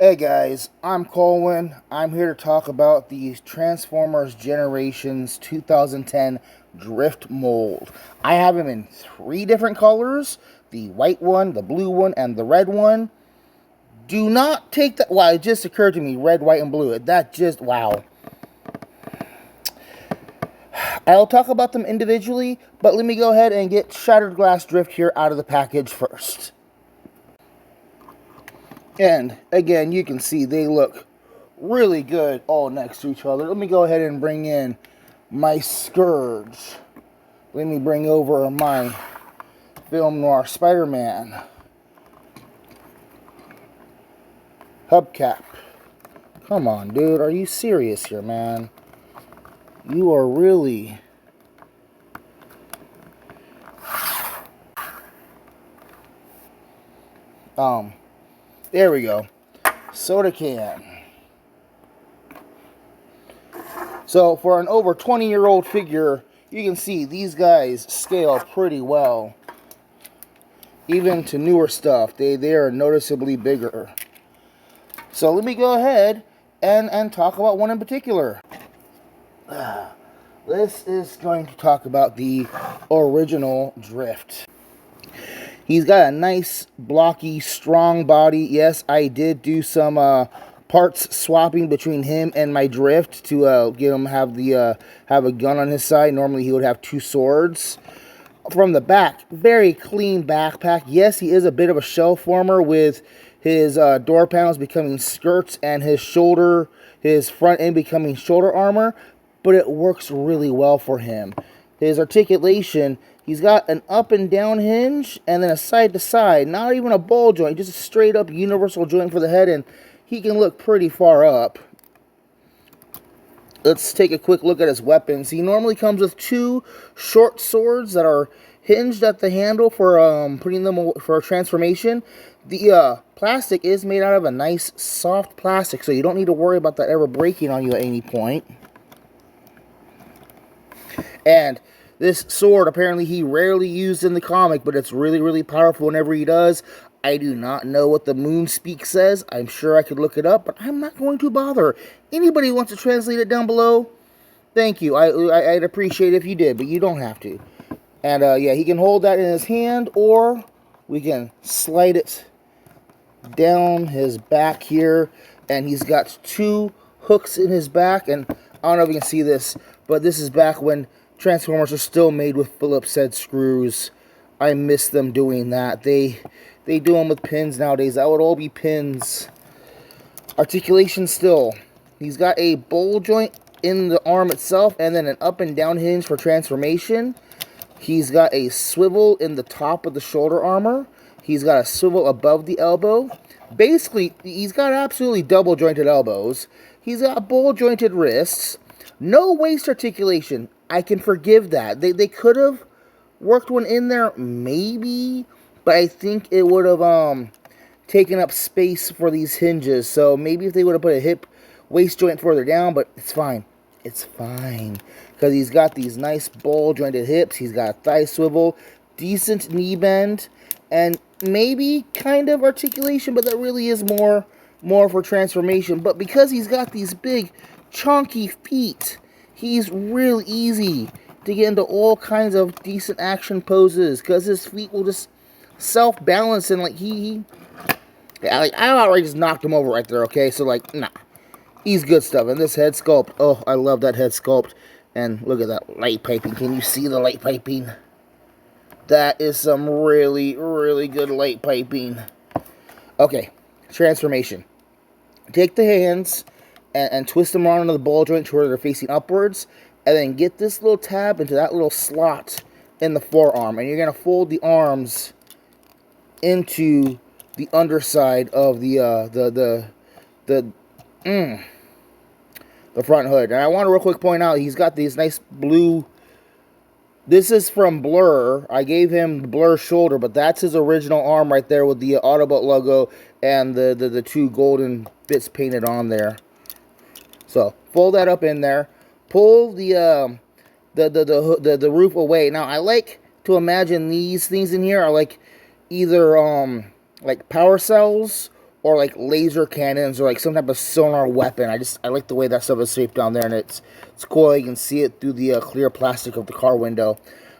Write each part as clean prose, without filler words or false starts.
Hey guys, I'm Colwen. I'm here to talk about the Transformers Generations 2010 Drift Mold. I have them in 3 different colors: the white one, the blue one, and the red one. Do not take that. Wow, it just occurred to me: red, white, and blue. That just, wow. I'll talk about them individually, but let me go ahead and get Shattered Glass Drift here out of the package first. And again, you can see they look really good all next to each other. Let me go ahead and bring in my Scourge. Let me bring over my Film Noir Spider-Man hubcap. Come on, dude. Are you serious here, man? You are really... There we go. Soda can. So, for an over 20-year-old figure, you can see these guys scale pretty well. Even to newer stuff, they are noticeably bigger. So, let me go ahead and talk about one in particular. This is going to talk about the original Drift. He's got a nice, blocky, strong body. Yes, I did do some parts swapping between him and my Drift to get him have a gun on his side. Normally, he would have 2 swords. From the back, very clean backpack. Yes, he is a bit of a shell former with his door panels becoming skirts and his front end becoming shoulder armor, but it works really well for him. His articulation, he's got an up and down hinge and then a side to side, not even a ball joint, just a straight up universal joint for the head, and he can look pretty far up. Let's take a quick look at his weapons. He normally comes with 2 short swords that are hinged at the handle for putting them for transformation. The plastic is made out of a nice soft plastic, so you don't need to worry about that ever breaking on you at any point. And this sword, apparently he rarely used in the comic, but it's really, really powerful whenever he does. I do not know what the Moonspeak says. I'm sure I could look it up, but I'm not going to bother. Anybody wants to translate it down below? Thank you. I'd appreciate it if you did, but you don't have to. And, yeah, he can hold that in his hand, or we can slide it down his back here. And he's got 2 hooks in his back, and I don't know if you can see this, but this is back when Transformers are still made with Phillips head screws. I miss them doing that. They do them with pins nowadays. That would all be pins. Articulation still. He's got a bowl joint in the arm itself and then an up and down hinge for transformation. He's got a swivel in the top of the shoulder armor. He's got a swivel above the elbow. Basically, he's got absolutely double jointed elbows. He's got bowl jointed wrists. No waist articulation. I can forgive that. They could have worked one in there, maybe, but I think it would have taken up space for these hinges. So maybe if they would have put a hip waist joint further down, but it's fine. It's fine. Because he's got these nice ball jointed hips. He's got a thigh swivel, decent knee bend, and maybe kind of articulation, but that really is more for transformation. But because he's got these big, chunky feet, he's real easy to get into all kinds of decent action poses because his feet will just self-balance and I outright just knocked him over right there, okay? So, nah. He's good stuff. And this head sculpt, oh, I love that head sculpt. And look at that light piping. Can you see the light piping? That is some really, really good light piping. Okay, transformation. Take the hands and twist them around into the ball joint to where they're facing upwards, and then get this little tab into that little slot in the forearm, and you're going to fold the arms into the underside of the front hood. And I want to real quick point out, he's got these nice blue... This is from Blur. I gave him the Blur shoulder, but that's his original arm right there with the Autobot logo and the 2 golden bits painted on there. So, fold that up in there. Pull the roof away. Now, I like to imagine these things in here are like either like power cells or like laser cannons or like some type of sonar weapon. I like the way that stuff is shaped down there, and it's cool. You can see it through the clear plastic of the car window.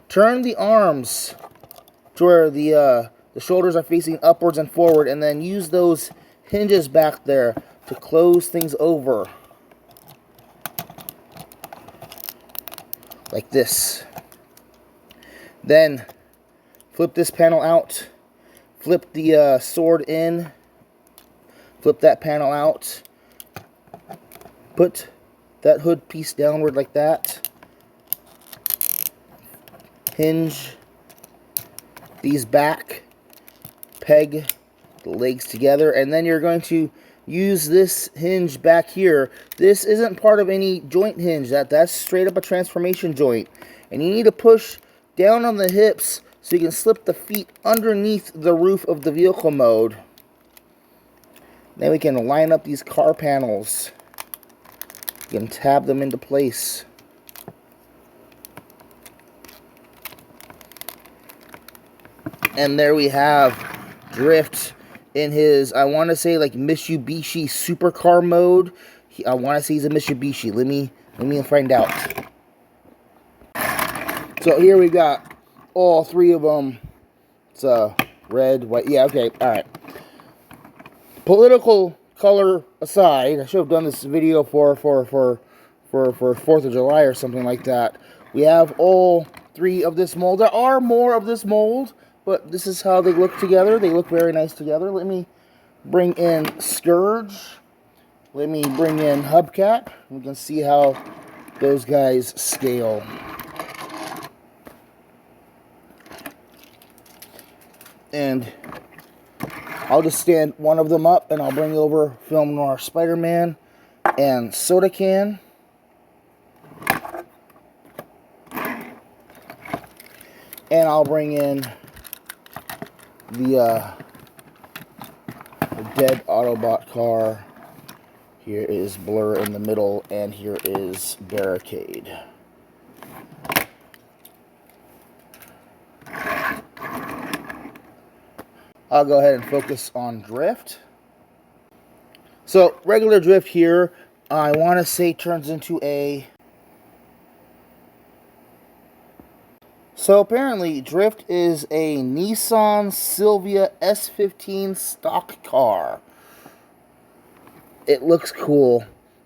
Turn the arms to where the shoulders are facing upwards and forward, and then use those hinges back there to close things over. Like this. Then flip this panel out. Flip the sword in. Flip that panel out. Put that hood piece downward like that. Hinge these back. Peg the legs together. And then you're going to use this hinge back here. This isn't part of any joint hinge. That's straight up a transformation joint. And you need to push down on the hips so you can slip the feet underneath the roof of the vehicle mode. Then we can line up these car panels. You can tab them into place. And there we have Drift in his, I want to say, like Mitsubishi supercar mode. I want to say he's a Mitsubishi. Let me find out. So here we got all three of them. It's red, white. Yeah, okay, all right. Political color aside, I should have done this video for 4th of July or something like that. We have all three of this mold. There are more of this mold, but this is how they look together. They look very nice together. Let me bring in Scourge. Let me bring in Hubcap. We can see how those guys scale. And I'll just stand one of them up, and I'll bring over Film Noir Spider-Man and Soda Can. And I'll bring in the dead Autobot car. Here is Blur in the middle, and here is Barricade. I'll go ahead and focus on Drift. So, regular Drift here, I want to say turns into a... So, apparently, Drift is a Nissan Silvia S15 stock car. It looks cool.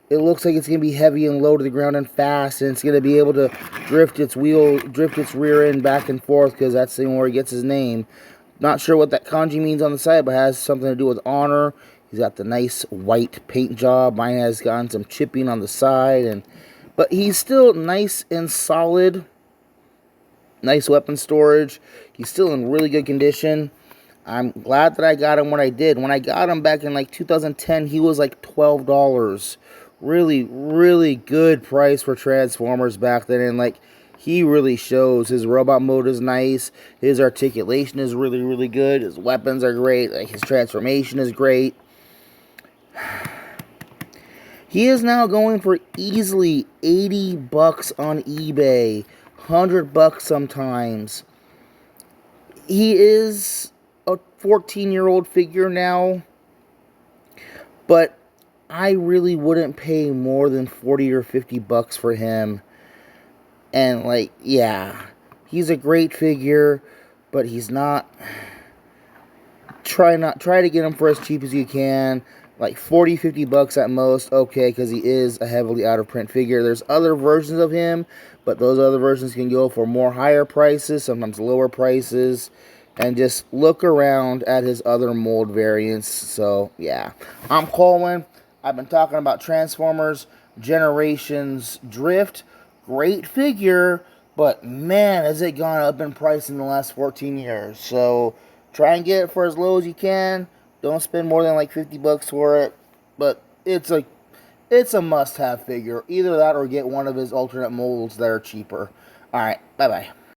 It looks like it's going to be heavy and low to the ground and fast, and it's going to be able to drift its rear end back and forth, because that's the where he gets his name. Not sure what that kanji means on the side, but it has something to do with honor. He's got the nice white paint job. Mine has gotten some chipping on the side, but he's still nice and solid. Nice weapon storage. He's still in really good condition. I'm glad that I got him when I did. When I got him back in like 2010, he was like $12. Really, really good price for Transformers back then. And like, he really shows. His robot mode is nice. His articulation is really, really good. His weapons are great. Like, his transformation is great. He is now going for easily $80 on eBay. $100 sometimes. He is a 14-year-old figure now, but I really wouldn't pay more than $40 or $50 for him. And like, yeah, he's a great figure, but he's not. Try to get him for as cheap as you can. Like $40, $50 at most, okay, because he is a heavily out-of-print figure. There's other versions of him, but those other versions can go for more higher prices, sometimes lower prices. And just look around at his other mold variants. So, yeah. I'm Colwen. I've been talking about Transformers Generations Drift. Great figure, but man, has it gone up in price in the last 14 years. So, try and get it for as low as you can. Don't spend more than like $50 for it. But it's a must-have figure. Either that or get one of his alternate molds that are cheaper. Alright, bye-bye.